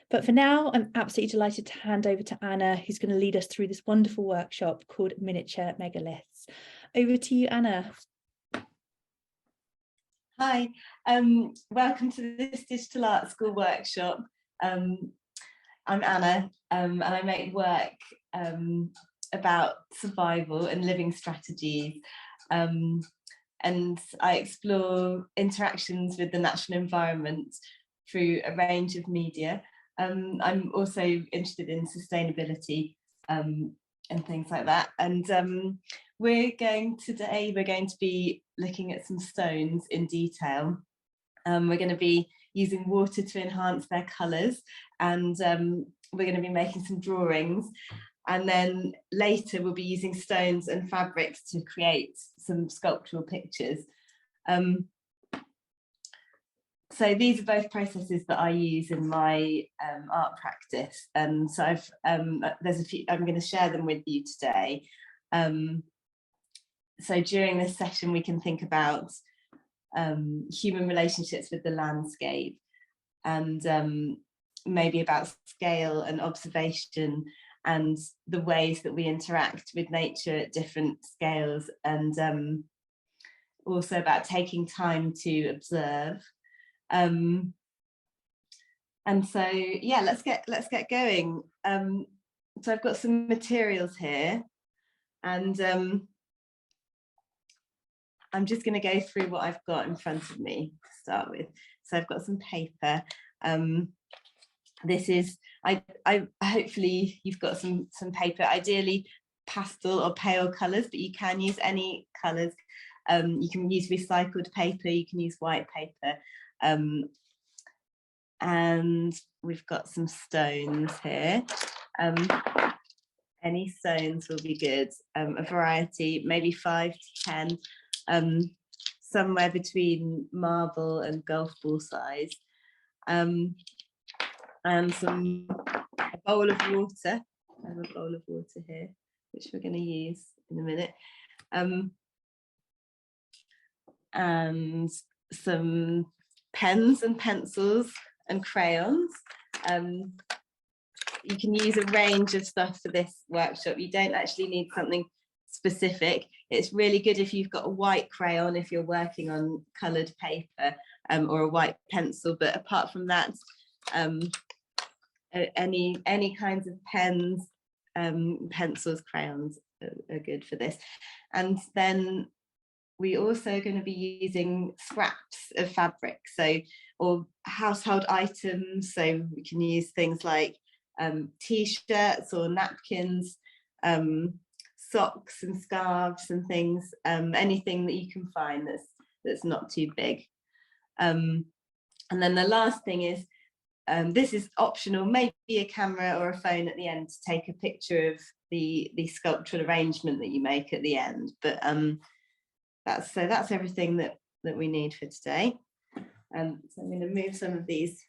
But for now, I'm absolutely delighted to hand over to Anna, who's going to lead us through this wonderful workshop called Miniature Megaliths. Over to you, Anna. Hi, welcome to this Digital Art School workshop. I'm Anna, and I make work about survival and living strategies, and I explore interactions with the natural environment through a range of media. I'm also interested in sustainability and things like that. And today we're going to be looking at some stones in detail. We're going to be using water to enhance their colours, and we're going to be making some drawings. And then later we'll be using stones and fabrics to create some sculptural pictures. So these are both processes that I use in my art practice, and so there's a few. I'm going to share them with you today. So during this session, we can think about human relationships with the landscape, and maybe about scale and observation, and the ways that we interact with nature at different scales, and also about taking time to observe. And so, yeah, let's get going. So I've got some materials here, and I'm just going to go through what I've got in front of me to start with. So I've got some paper. This is, I hopefully you've got some paper, ideally pastel or pale colours, but you can use any colours. You can use recycled paper, you can use white paper. And we've got some stones here. Any stones will be good, a variety, maybe 5 to 10, somewhere between marble and golf ball size, and a bowl of water. I have a bowl of water here, which we're going to use in a minute, and some pens and pencils and crayons. You can use a range of stuff for this workshop. You don't actually need something specific. It's really good if you've got a white crayon if you're working on coloured paper, or a white pencil, but apart from that, any kinds of pens, pencils, crayons are good for this. And then we're also going to be using scraps of fabric, or household items. So we can use things like t-shirts or napkins, socks and scarves and things, anything that you can find that's not too big. And then the last thing is, this is optional, maybe a camera or a phone at the end to take a picture of the sculptural arrangement that you make at the end. But that's everything that we need for today. So I'm going to move some of these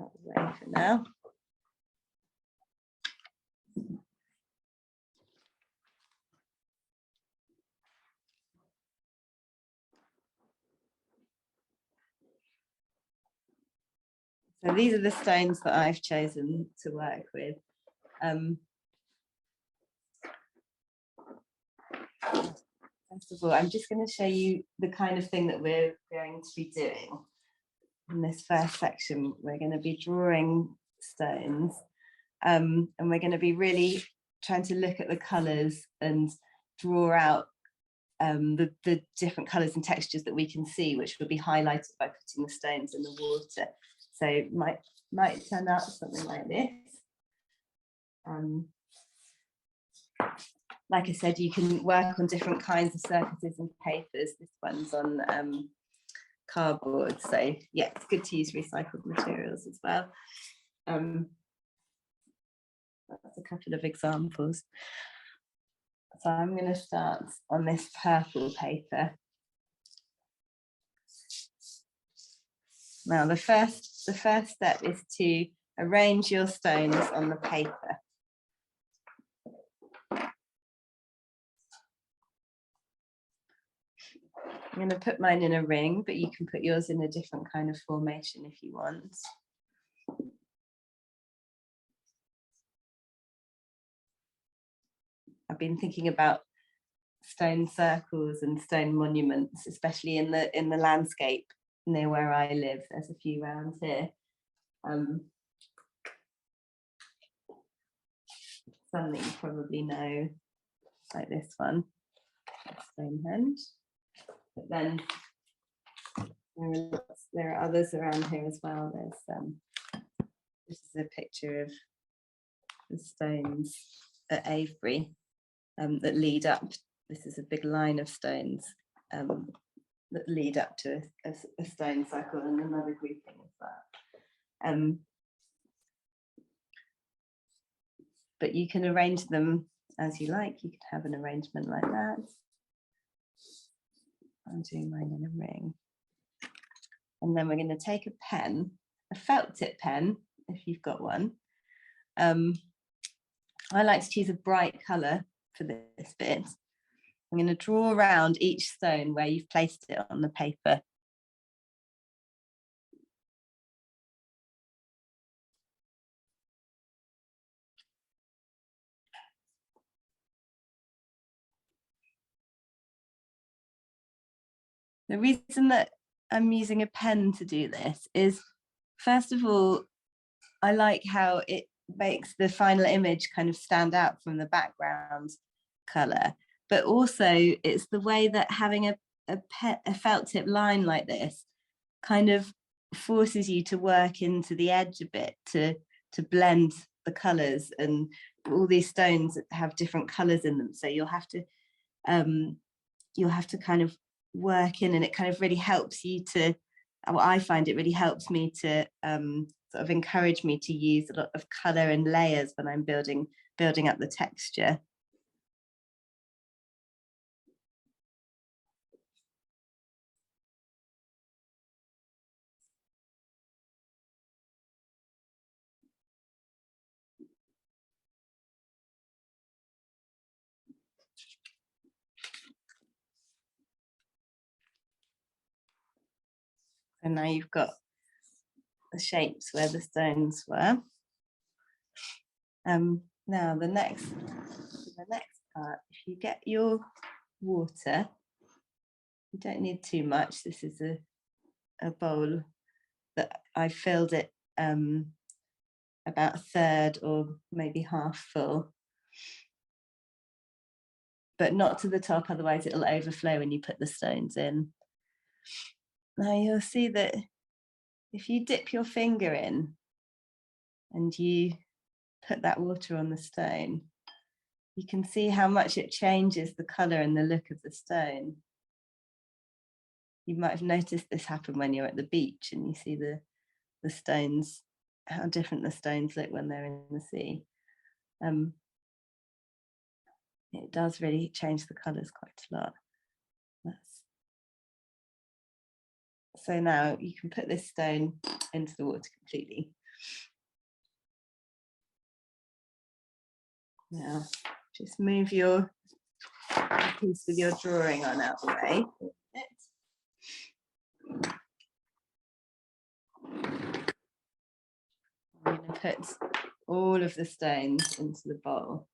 out of the way for now. So these are the stones that I've chosen to work with. First of all, I'm just going to show you the kind of thing that we're going to be doing. In this first section, we're going to be drawing stones, and we're going to be really trying to look at the colours and draw out the different colours and textures that we can see, which will be highlighted by putting the stones in the water. So it might turn out something like this. Like I said, you can work on different kinds of surfaces and papers. This one's on cardboard, so yeah, it's good to use recycled materials as well. That's a couple of examples. So I'm going to start on this purple paper. Now the first step is to arrange your stones on the paper. I'm going to put mine in a ring, but you can put yours in a different kind of formation if you want. I've been thinking about stone circles and stone monuments, especially in the landscape near where I live. There's a few around here. Some that you probably know, like this one, Stonehenge. But then there are others around here as well. There's this is a picture of the stones at Avebury that lead up. This is a big line of stones that lead up to a stone circle and another grouping of that. But you can arrange them as you like. You could have an arrangement like that. I'm doing mine in a ring. And then we're going to take a pen, a felt tip pen, if you've got one. I like to choose a bright colour for this bit. I'm going to draw around each stone where you've placed it on the paper. The reason that I'm using a pen to do this is, first of all, I like how it makes the final image kind of stand out from the background colour, but also it's the way that having a felt tip line like this kind of forces you to work into the edge a bit to blend the colours, and all these stones have different colours in them, so you'll have to kind of work in, and it kind of really helps you to, well, I find it really helps me to sort of encourage me to use a lot of colour and layers when I'm building up the texture. And now you've got the shapes where the stones were. Now the next part, if you get your water, you don't need too much. This is a bowl that I filled it about a third or maybe half full, but not to the top, otherwise it'll overflow when you put the stones in. Now you'll see that if you dip your finger in and you put that water on the stone, you can see how much it changes the colour and the look of the stone. You might have noticed this happen when you're at the beach and you see the stones, how different the stones look when they're in the sea. It does really change the colours quite a lot. So now you can put this stone into the water completely. Now, just move your piece with your drawing on out the way. I'm going to put all of the stones into the bowl.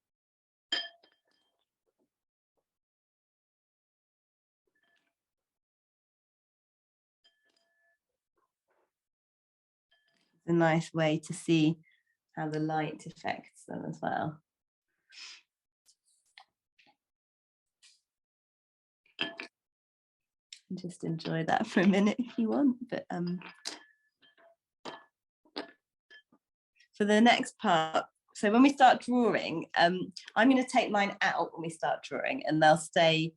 It's a nice way to see how the light affects them as well. Just enjoy that for a minute if you want, but for the next part, so when we start drawing, I'm going to take mine out when we start drawing, and they'll stay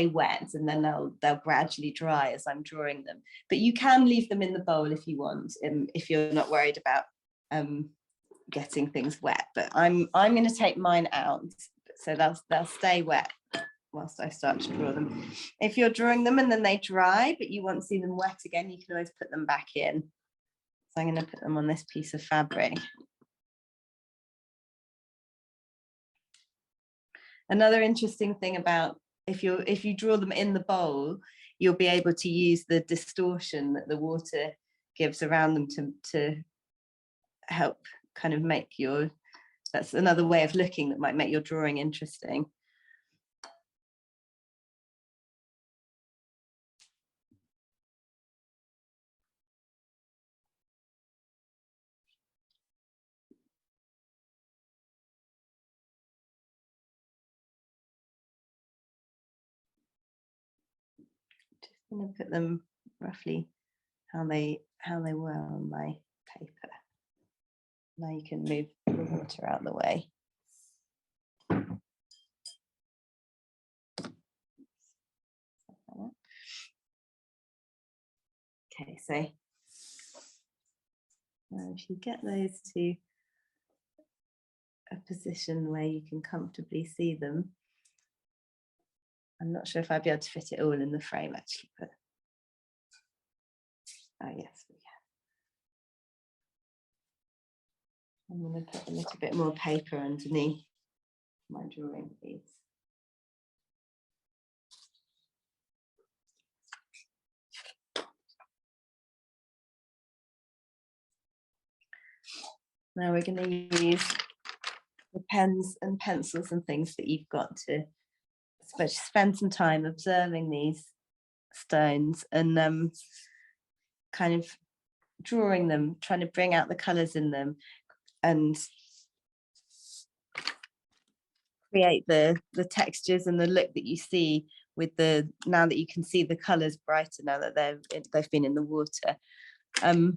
wet, and then they'll gradually dry as I'm drawing them. But you can leave them in the bowl if you want, if you're not worried about getting things wet. But I'm going to take mine out, so they'll stay wet whilst I start to draw them. If you're drawing them and then they dry, but you want to see them wet again, you can always put them back in. So I'm going to put them on this piece of fabric. Another interesting thing about if you draw them in the bowl, you'll be able to use the distortion that the water gives around them to help kind of make your that's another way of looking that might make your drawing interesting. Just going to put them roughly how they were on my paper. Now you can move the water out of the way. Okay, so now if you get those to a position where you can comfortably see them. I'm not sure if I'd be able to fit it all in the frame actually, but oh yes, we can. I'm going to put a little bit more paper underneath my drawing, please. Now we're going to use the pens and pencils and things that you've got to spend some time observing these stones and kind of drawing them, trying to bring out the colours in them and create the textures and the look that you see with now that you can see the colours brighter now that they've been in the water. So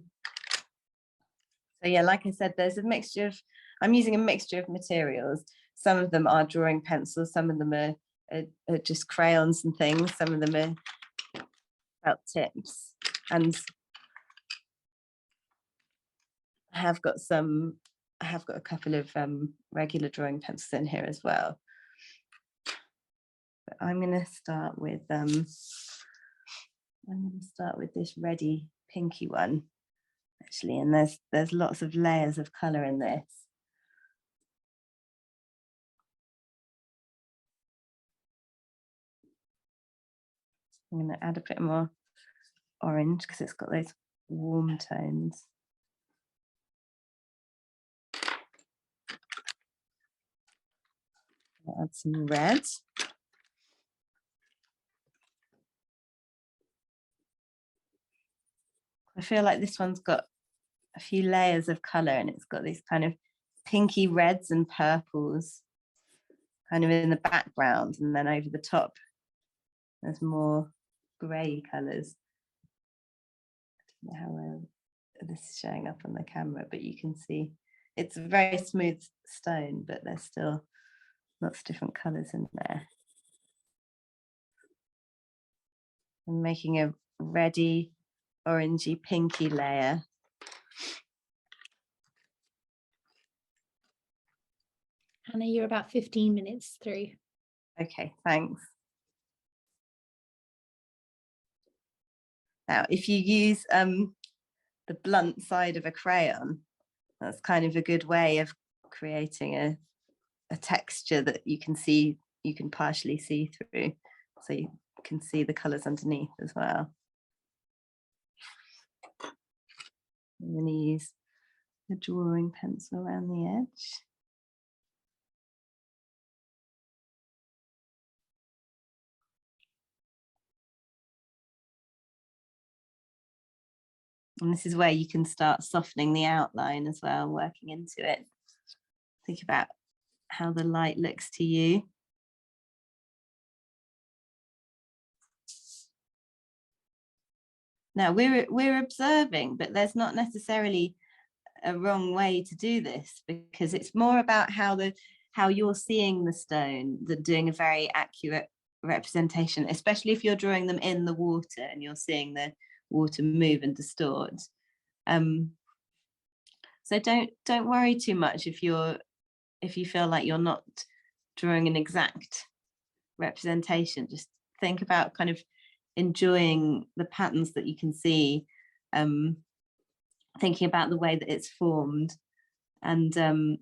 yeah, like I said, there's a mixture of, I'm using a mixture of materials. Some of them are drawing pencils, some of them are just crayons and things, some of them are felt tips, and I have got a couple of regular drawing pencils in here as well. But I'm going to start with this reddy pinky one actually, and there's lots of layers of colour in this. I'm going to add a bit more orange because it's got those warm tones. I'll add some red. I feel like this one's got a few layers of colour and it's got these kind of pinky reds and purples kind of in the background, and then over the top there's more grey colours. I don't know how well this is showing up on the camera, but you can see it's a very smooth stone, but there's still lots of different colours in there. I'm making a reddy, orangey, pinky layer. Hannah, you're about 15 minutes through. Okay, thanks. Now, if you use the blunt side of a crayon, that's kind of a good way of creating a texture that you can partially see through, so you can see the colours underneath as well. I'm going to use a drawing pencil around the edge. And this is where you can start softening the outline as well, working into it. Think about how the light looks to you. Now we're observing, but there's not necessarily a wrong way to do this, because it's more about how you're seeing the stone than doing a very accurate representation, especially if you're drawing them in the water and you're seeing the water move and distort. So don't worry too much if you feel like you're not drawing an exact representation. Just think about kind of enjoying the patterns that you can see, thinking about the way that it's formed, and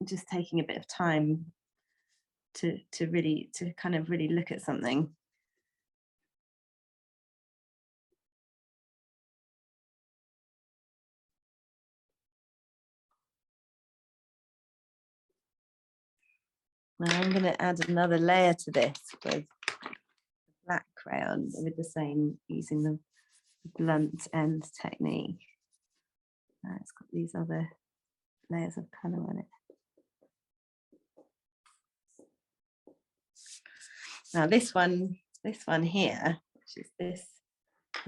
just taking a bit of time to kind of really look at something. Now I'm going to add another layer to this with black crayon with the same, using the blunt end technique. It's got these other layers of colour on it. Now this one here, which is this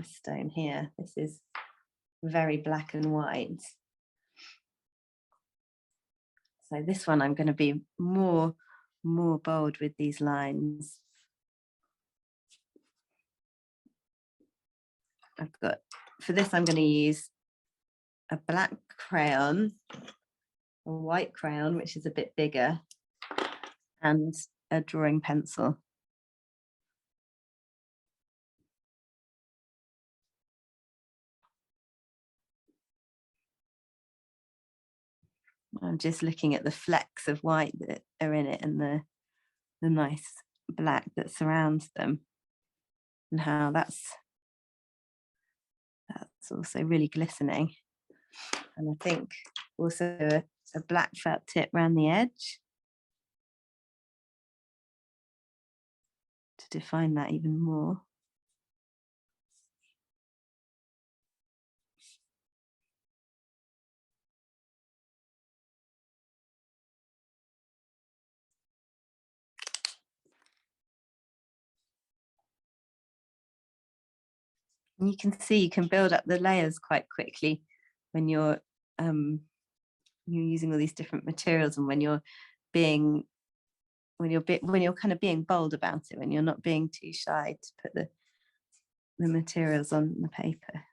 stone here, this is very black and white. So this one I'm going to be more bold with these lines. For this I'm going to use a black crayon, a white crayon, which is a bit bigger, and a drawing pencil. I'm just looking at the flecks of white that are in it and the nice black that surrounds them, and how that's also really glistening. And I think also a black felt tip around the edge to define that even more. And you can see you can build up the layers quite quickly when you're using all these different materials, and when you're kind of being bold about it, when you're not being too shy to put the materials on the paper.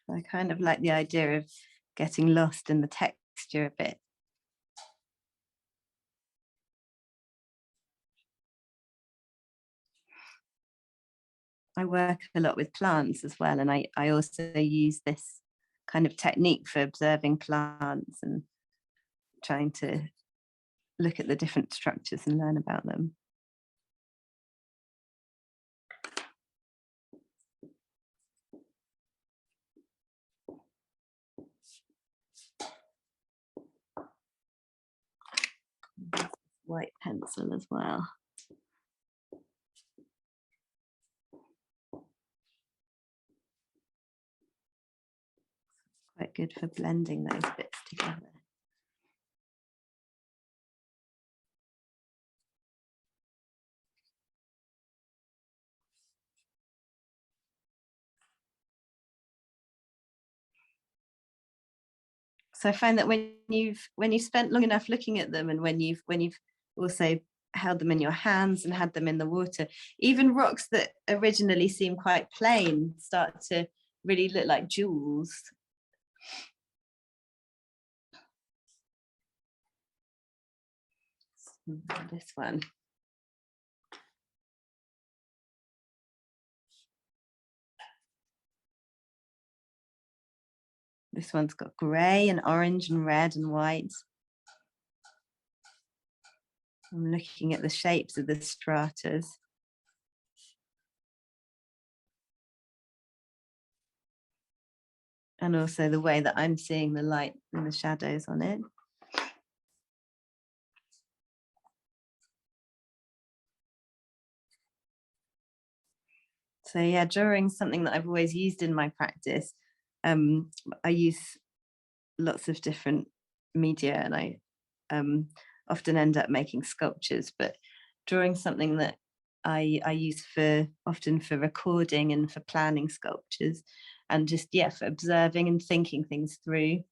I kind of like the idea of getting lost in the texture a bit. I work a lot with plants as well, and I also use this kind of technique for observing plants and trying to look at the different structures and learn about them. White pencil as well. Quite good for blending those bits together. So I find that when you've spent long enough looking at them, and when you've also held them in your hands and had them in the water, even rocks that originally seem quite plain start to really look like jewels. This one. This one's got grey and orange and red and white. I'm looking at the shapes of the stratas. And also the way that I'm seeing the light and the shadows on it. So yeah, drawing is something that I've always used in my practice. I use lots of different media, and I often end up making sculptures, but drawing something that I use often for recording and for planning sculptures, and just for observing and thinking things through.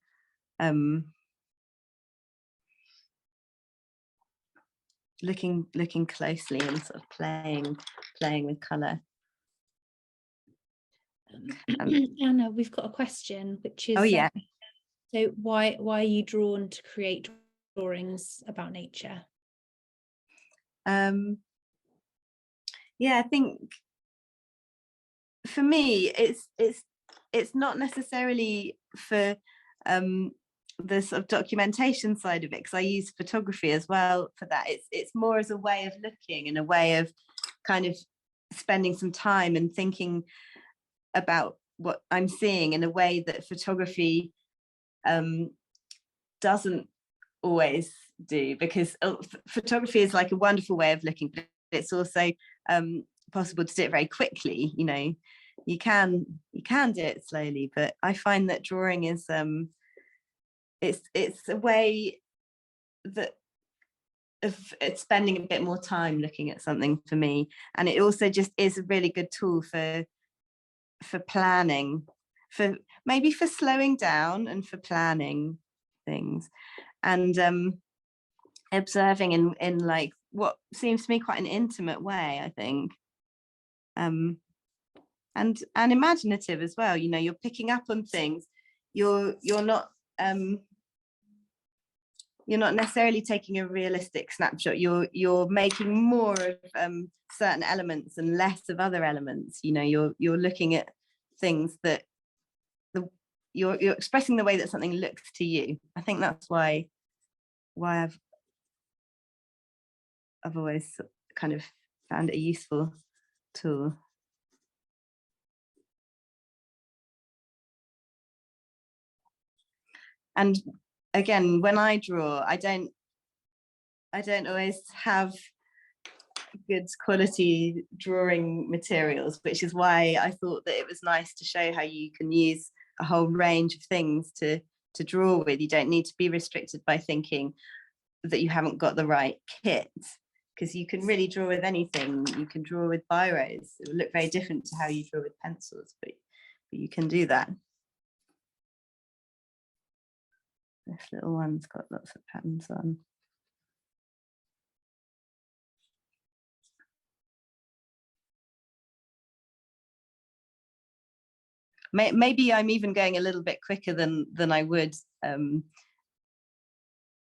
Looking closely and sort of playing with colour. Anna, we've got a question, which is, oh yeah. So why are you drawn to create drawings about nature? I think for me it's not necessarily for the sort of documentation side of it, because I use photography as well for that. It's more as a way of looking and a way of kind of spending some time and thinking about what I'm seeing in a way that photography doesn't always do, because photography is like a wonderful way of looking, but it's also possible to do it very quickly. You know, you can do it slowly, but I find that drawing is it's a way that it's spending a bit more time looking at something for me, and it also just is a really good tool for planning, for maybe for slowing down and for planning things, and observing in like what seems to me quite an intimate way, I think, and imaginative as well. You know, you're picking up on things, you're not necessarily taking a realistic snapshot, you're making more of certain elements and less of other elements. You know, you're looking at things that you're expressing the way that something looks to you. I think that's why I've always kind of found it a useful tool. And again, when I draw, I don't always have good quality drawing materials, which is why I thought that it was nice to show how you can use a whole range of things to draw with. You don't need to be restricted by thinking that you haven't got the right kit, because you can really draw with anything. You can draw with biros. It will look very different to how you draw with pencils, but you can do that. This little one's got lots of patterns on. Maybe I'm even going a little bit quicker than I would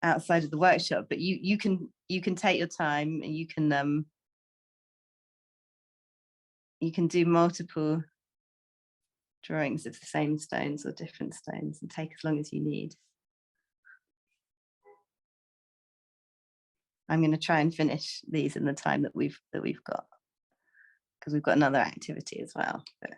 outside of the workshop, but you can take your time, and you can do multiple drawings of the same stones or different stones, and take as long as you need. I'm going to try and finish these in the time that we've got, because we've got another activity as well. But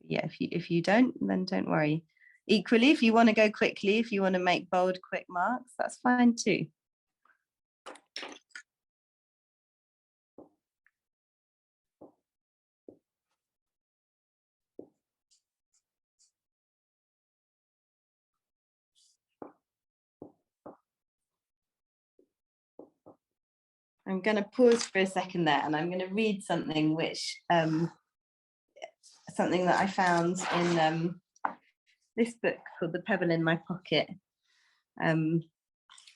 yeah, if you don't, then don't worry. Equally, if you want to go quickly, if you want to make bold, quick marks, that's fine too. I'm going to pause for a second there, and I'm going to read something which something that I found in this book called The Pebble in My Pocket,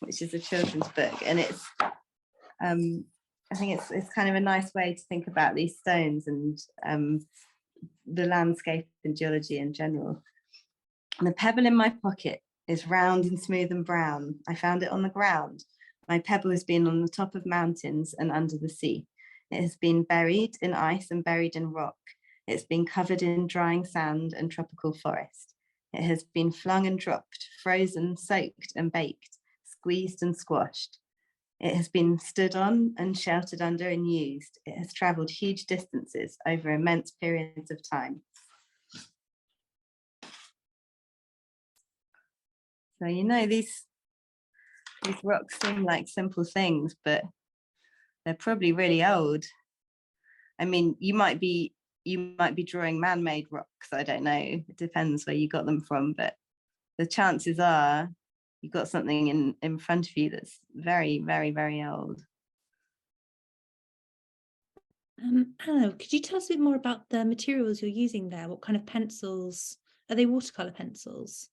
which is a children's book, and it's I think it's kind of a nice way to think about these stones and the landscape and geology in general. And the pebble in my pocket is round and smooth and brown. I found it on the ground. My pebble has been on the top of mountains and under the sea. It has been buried in ice and buried in rock. It's been covered in drying sand and tropical forest. It has been flung and dropped, frozen, soaked and baked, squeezed and squashed. It has been stood on and sheltered under and used. It has travelled huge distances over immense periods of time. So, you know, these rocks seem like simple things, but they're probably really old. I mean, you might be drawing man-made rocks. I don't know. It depends where you got them from, but the chances are you've got something in front of you that's very, very, very old. Anna, could you tell us a bit more about the materials you're using there? What kind of pencils? Are they watercolor pencils?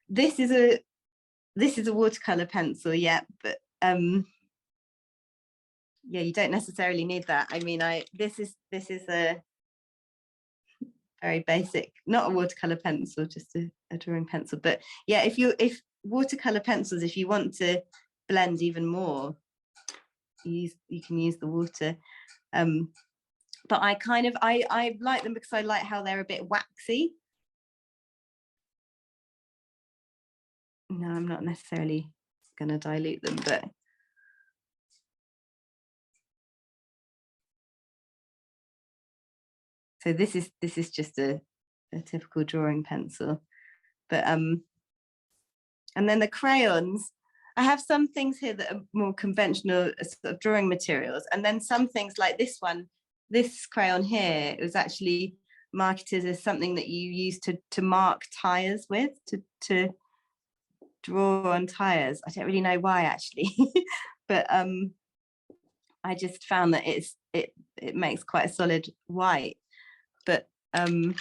This is a watercolor pencil, yeah, but yeah, you don't necessarily need that. I mean, this is a very basic, not a watercolor pencil, just a drawing pencil. But yeah, if watercolor pencils, if you want to blend even more, you can use the water. but I like them because I like how they're a bit waxy. No, I'm not necessarily going to dilute them, but so this is just a typical drawing pencil, but and then the crayons, I have some things here that are more conventional sort of drawing materials, and then some things like this one, this crayon here, it was actually marketed as something that you use to mark tires with, to draw on tires. I don't really know why actually, but I just found that it makes quite a solid white, but so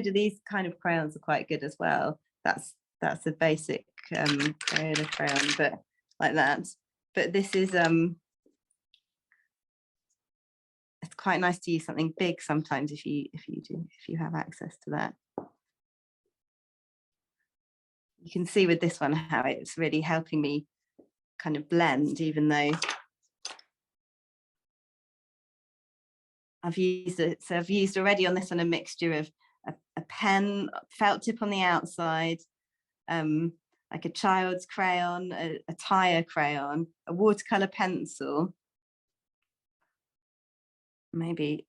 do these kind of crayons, are quite good as well. That's a basic Crayola crayon, but like that. But this is it's quite nice to use something big sometimes if you have access to that. You can see with this one how it's really helping me kind of blend, even though I've used it. So I've used already on this one a mixture of a pen, felt tip on the outside, like a child's crayon, a tire crayon, a watercolor pencil. Maybe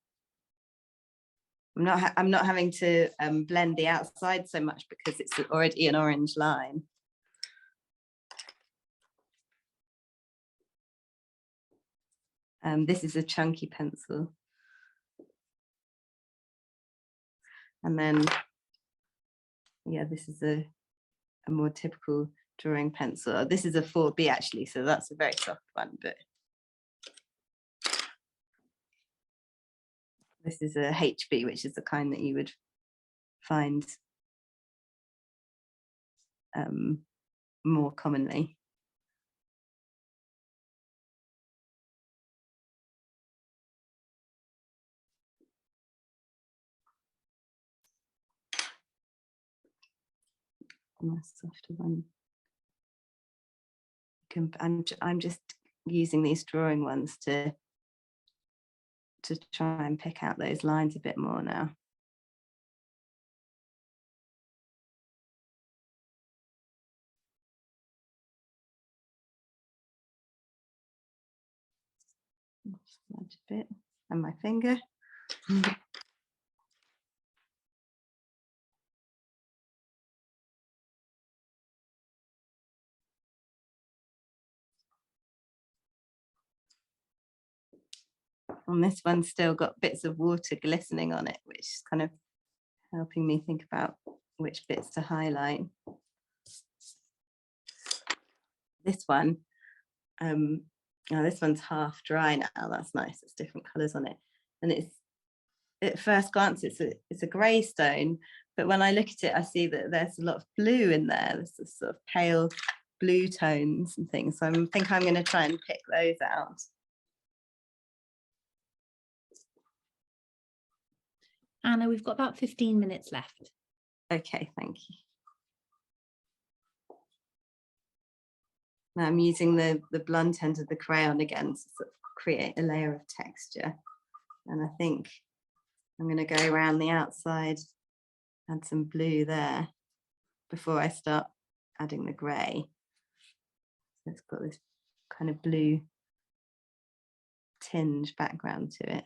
I'm not having to blend the outside so much because it's already an orange line. This is a chunky pencil. And then, yeah, this is a more typical drawing pencil. This is a 4B actually, so that's a very soft one, but this is a HB, which is the kind that you would find more commonly. And a softer one. I'm just using these drawing ones to try and pick out those lines a bit more now. Smudge a bit, and my finger. And this one's still got bits of water glistening on it, which is kind of helping me think about which bits to highlight. This one, this one's half dry now. That's nice. It's different colours on it, and it's at first glance it's a grey stone, but when I look at it, I see that there's a lot of blue in there. There's this sort of pale blue tones and things. So I think I'm going to try and pick those out. Anna, we've got about 15 minutes left. Okay, thank you. Now I'm using the blunt end of the crayon again to sort of create a layer of texture. And I think I'm going to go around the outside, add some blue there before I start adding the grey. So it's got this kind of blue tinge background to it.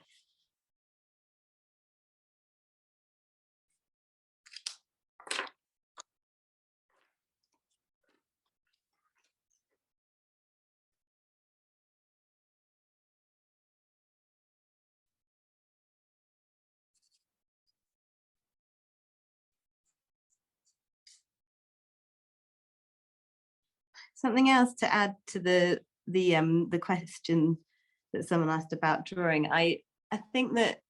Something else to add to the question that someone asked about drawing, I think that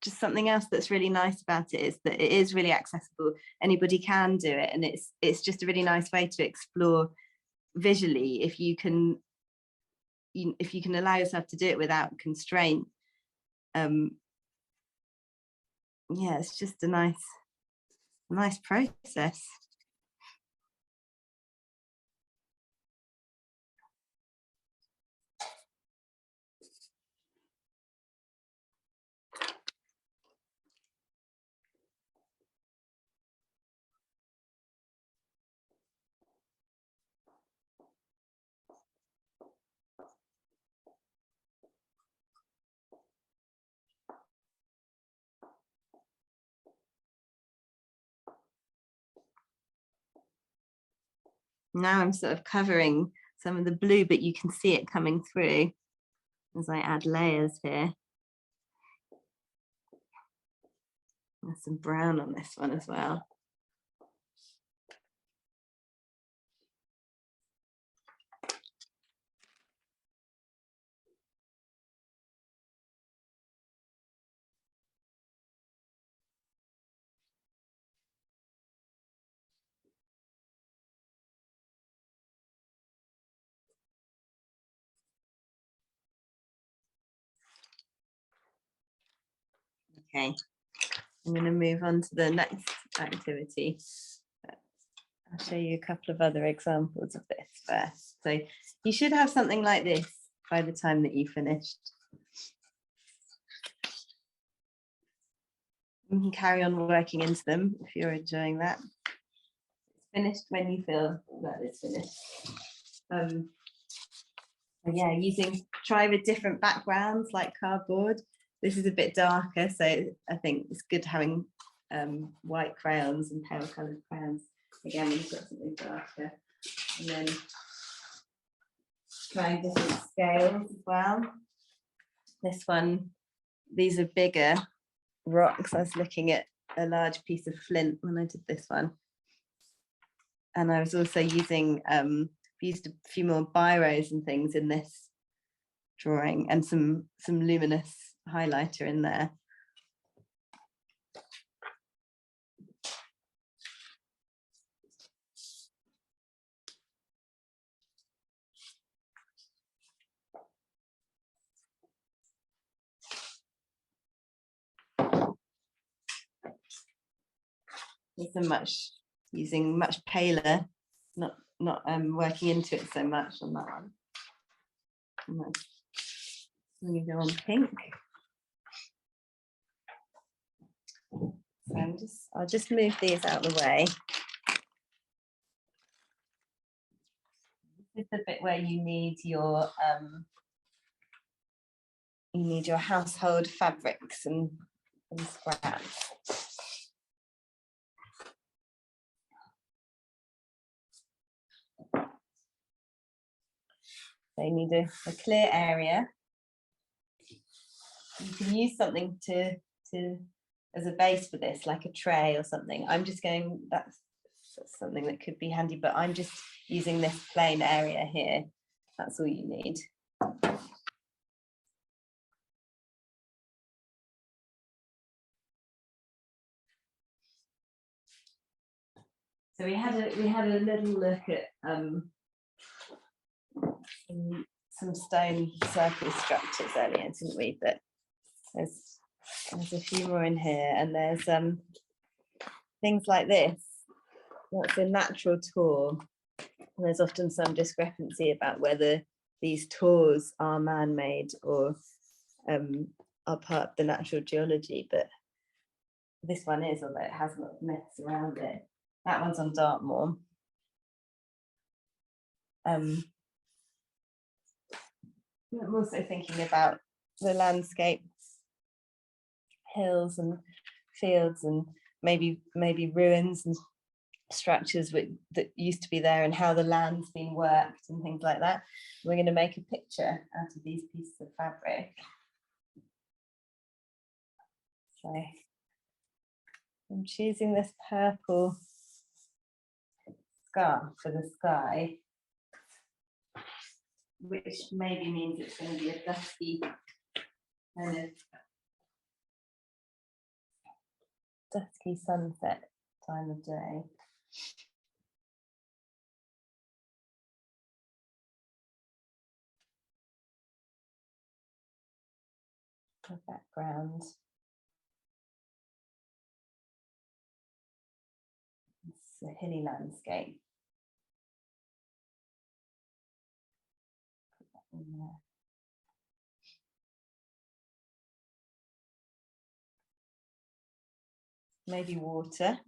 just something else that's really nice about it is that it is really accessible. Anybody can do it, and it's just a really nice way to explore visually if you can allow yourself to do it without constraint. Yeah, it's just a nice process. Now I'm sort of covering some of the blue, but you can see it coming through as I add layers here. There's some brown on this one as well. Okay, I'm going to move on to the next activity. I'll show you a couple of other examples of this first. So you should have something like this by the time that you finished. You can carry on working into them if you're enjoying that. It's finished when you feel that it's finished. Yeah, try with different backgrounds like cardboard. This is a bit darker, so I think it's good having white crayons and pale coloured crayons. Again, we've got something darker. And then trying different scales as well. This one, these are bigger rocks. I was looking at a large piece of flint when I did this one. And I was also used a few more biros and things in this drawing, and some luminous highlighter in there. Using much paler, not working into it so much on that one. I'm going to go on pink. So I'll just move these out of the way. This is the bit where you need your household fabrics and scraps. So you need a clear area. You can use something to as a base for this, like a tray or something. That's something that could be handy, but I'm just using this plain area here. That's all you need. So we had a little look at some stone circle structures earlier, didn't we? But there's a few more in here, and there's things like this. That's a natural tor. And there's often some discrepancy about whether these tors are man-made or are part of the natural geology, but this one is, although it has a lot of myths around it. That one's on Dartmoor. I'm also thinking about the landscapes, hills and fields, and maybe ruins and structures that used to be there, and how the land's been worked and things like that. We're going to make a picture out of these pieces of fabric. So I'm choosing this purple scarf for the sky, which maybe means it's going to be a dusky kind of dusky sunset time of day. The background. It's a hilly landscape. Put that in there. Maybe water.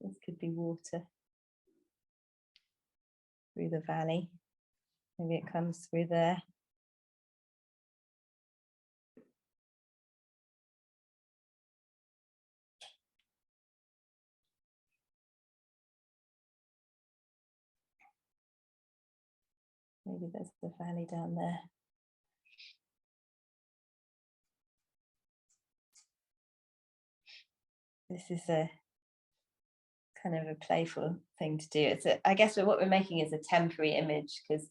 This could be water through the valley. Maybe it comes through there. Maybe there's the valley down there. This is a kind of a playful thing to do. I guess what we're making is a temporary image, because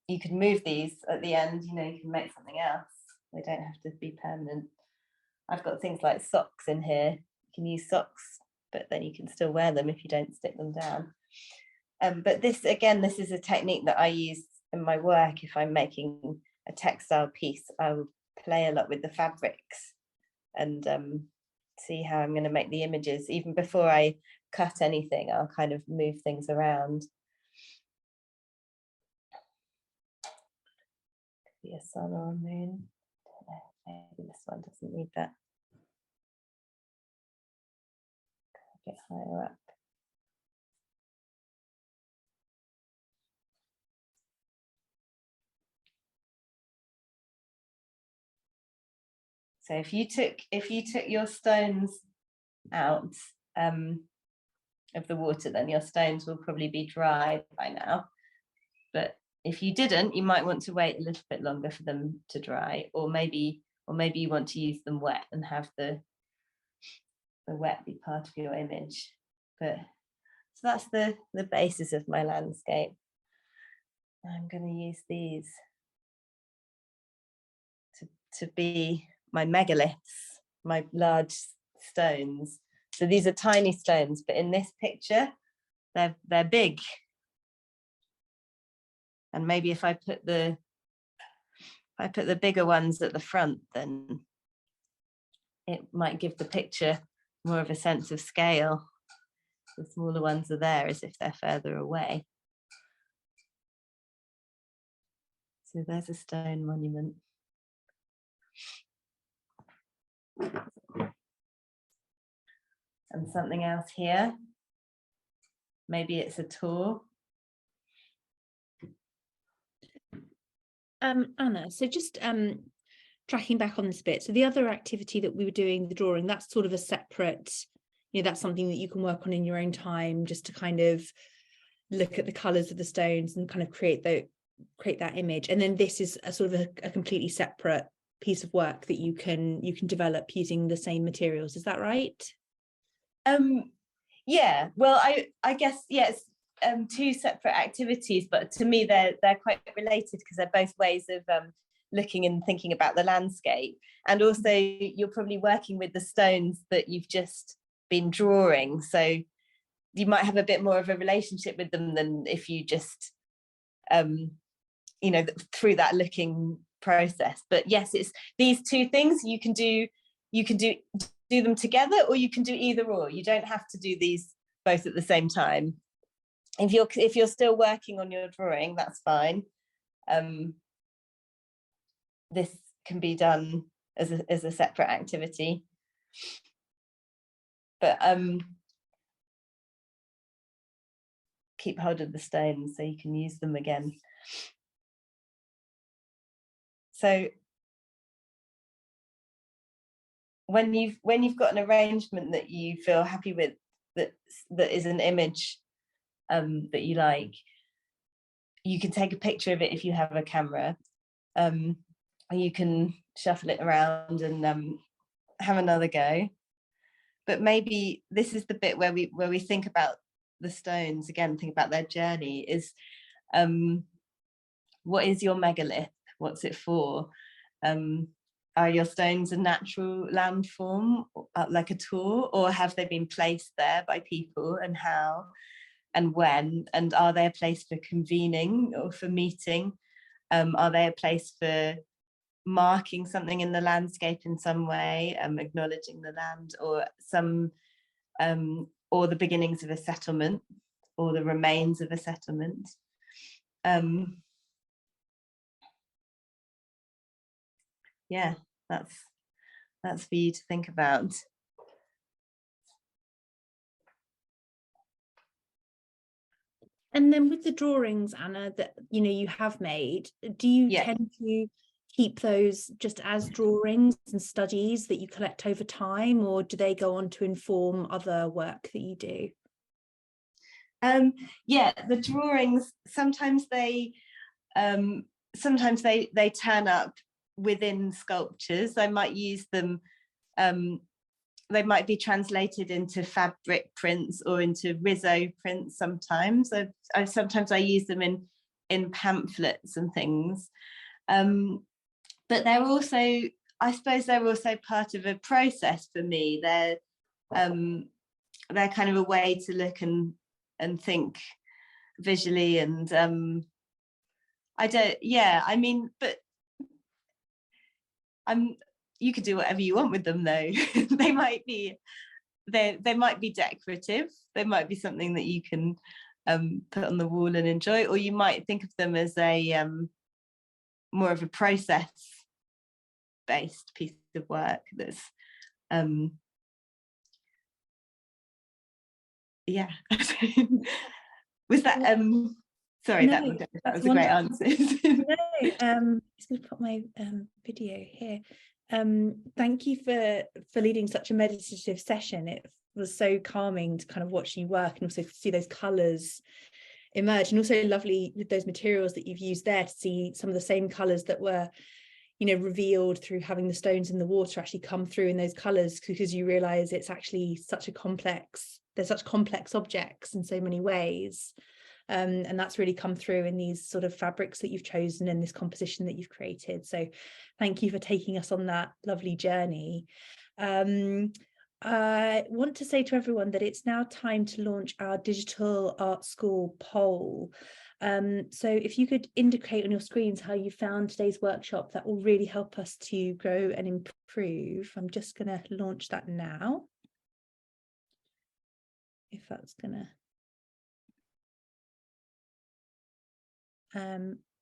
you can move these at the end, you can make something else. They don't have to be permanent. I've got things like socks in here. You can use socks, but then you can still wear them if you don't stick them down. But this is a technique that I use in my work. If I'm making a textile piece, I will play a lot with the fabrics and see how I'm going to make the images. Even before I cut anything, I'll kind of move things around. Could be a sun or a moon. I don't know, maybe this one doesn't need that. Get higher up. So if you took your stones out of the water, then your stones will probably be dry by now. But if you didn't, you might want to wait a little bit longer for them to dry, or maybe you want to use them wet and have the wet be part of your image. But so that's the basis of my landscape. I'm going to use these to be my megaliths, my large stones. So these are tiny stones, but in this picture, they're big. And maybe if I put the bigger ones at the front, then it might give the picture more of a sense of scale. The smaller ones are there as if they're further away. So there's a stone monument. And something else here. Maybe it's a tour. Anna, so just tracking back on this bit. So the other activity that we were doing, the drawing, that's sort of a separate, that's something that you can work on in your own time, just to kind of look at the colours of the stones and kind of create that image. And then this is a sort of a completely separate piece of work that you can develop using the same materials. Is that right? Yeah, well, I guess, yes, two separate activities, but to me they're quite related, because they're both ways of looking and thinking about the landscape. And also you're probably working with the stones that you've just been drawing, so you might have a bit more of a relationship with them than if you just through that looking process. But yes, it's these two things. You can do them together, or you can do either or. You don't have to do these both at the same time. If you're still working on your drawing, that's fine. This can be done as a separate activity. But keep hold of the stones so you can use them again. So when you've got an arrangement that you feel happy with, that is an image that you like, you can take a picture of it if you have a camera. You can shuffle it around and have another go. But maybe this is the bit where we think about the stones again, think about their journey. Is what is your megalith? What's it for? Are your stones a natural landform, like a tour, or have they been placed there by people, and how and when? And are they a place for convening or for meeting? Are they a place for marking something in the landscape in some way, acknowledging the land, or or the beginnings of a settlement, or the remains of a settlement? Yeah, that's for you to think about. And then with the drawings, Anna, that you have made, do you tend to keep those just as drawings and studies that you collect over time, or do they go on to inform other work that you do? Yeah, the drawings, sometimes they turn up within sculptures. I might use them, they might be translated into fabric prints or into Rizzo prints sometimes. Sometimes I use them in pamphlets and things. But they're also, I suppose they're also part of a process for me. They're kind of a way to look and think visually, and I mean, but you could do whatever you want with them though. they might be decorative, they might be something that you can put on the wall and enjoy, or you might think of them as a more of a process based piece of work that's yeah. Was that sorry, no, that was a great answer. No, just going to put my video here. Thank you for leading such a meditative session. It was so calming to kind of watch you work and also see those colours emerge, and also lovely with those materials that you've used there to see some of the same colours that were, you know, revealed through having the stones in the water actually come through in those colours, because you realise it's actually such a complex, there's such complex objects in so many ways. And that's really come through in these sort of fabrics that you've chosen and this composition that you've created. So thank you for taking us on that lovely journey. I want to say to everyone that it's now time to launch our digital art school poll. So if you could indicate on your screens how you found today's workshop, that will really help us to grow and improve. I'm just going to launch that now, if that's going to.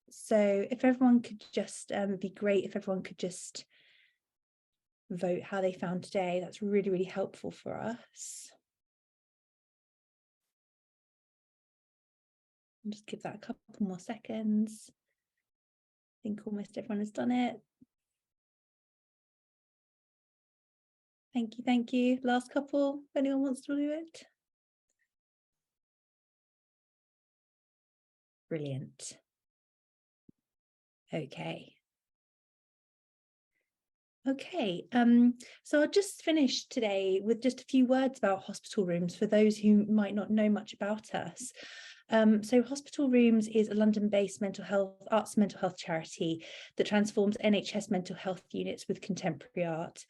So if everyone could just, it'd be great if everyone could just vote how they found today. That's really, really helpful for us. I'll just give that a couple more seconds. I think almost everyone has done it. Thank you, thank you. Last couple, if anyone wants to do it. Brilliant. Okay. Okay, so I'll just finish today with just a few words about hospital rooms for those who might not know much about us. So Hospital Rooms is a London-based arts mental health charity that transforms NHS mental health units with contemporary art.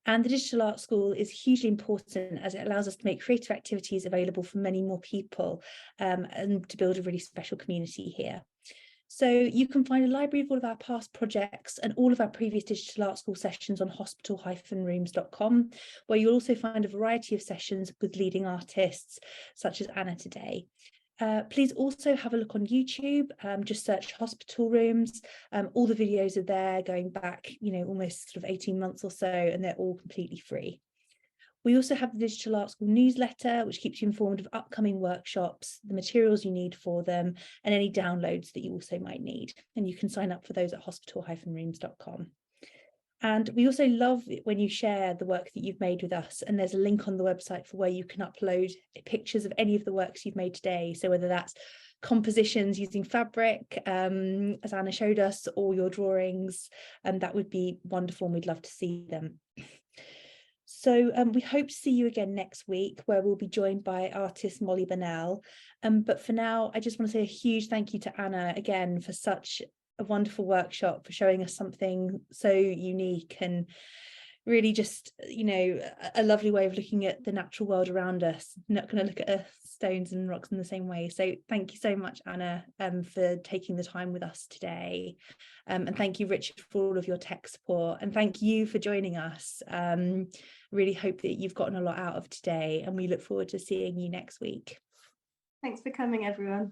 And the Digital Art School is hugely important as it allows us to make creative activities available for many more people, and to build a really special community here. So you can find a library of all of our past projects and all of our previous Digital Art School sessions on hospital-rooms.com, where you'll also find a variety of sessions with leading artists such as Anna today. Please also have a look on YouTube, just search Hospital Rooms. All the videos are there going back, you know, almost sort of 18 months or so, and they're all completely free. We also have the Digital Art School newsletter, which keeps you informed of upcoming workshops, the materials you need for them, and any downloads that you also might need. And you can sign up for those at hospital-rooms.com. And we also love it when you share the work that you've made with us, and there's a link on the website for where you can upload pictures of any of the works you've made today. So whether that's compositions using fabric, as Anna showed us, or your drawings, that would be wonderful, and we'd love to see them. So we hope to see you again next week, where we'll be joined by artist Molly Burnell. But for now, I just want to say a huge thank you to Anna again for such a wonderful workshop, for showing us something so unique and really just, you know, a lovely way of looking at the natural world around us. Not going to look at stones and rocks in the same way. So thank you so much, Anna, for taking the time with us today. And thank you, Richard, for all of your tech support. And thank you for joining us. Really hope that you've gotten a lot out of today, and we look forward to seeing you next week. Thanks for coming, everyone.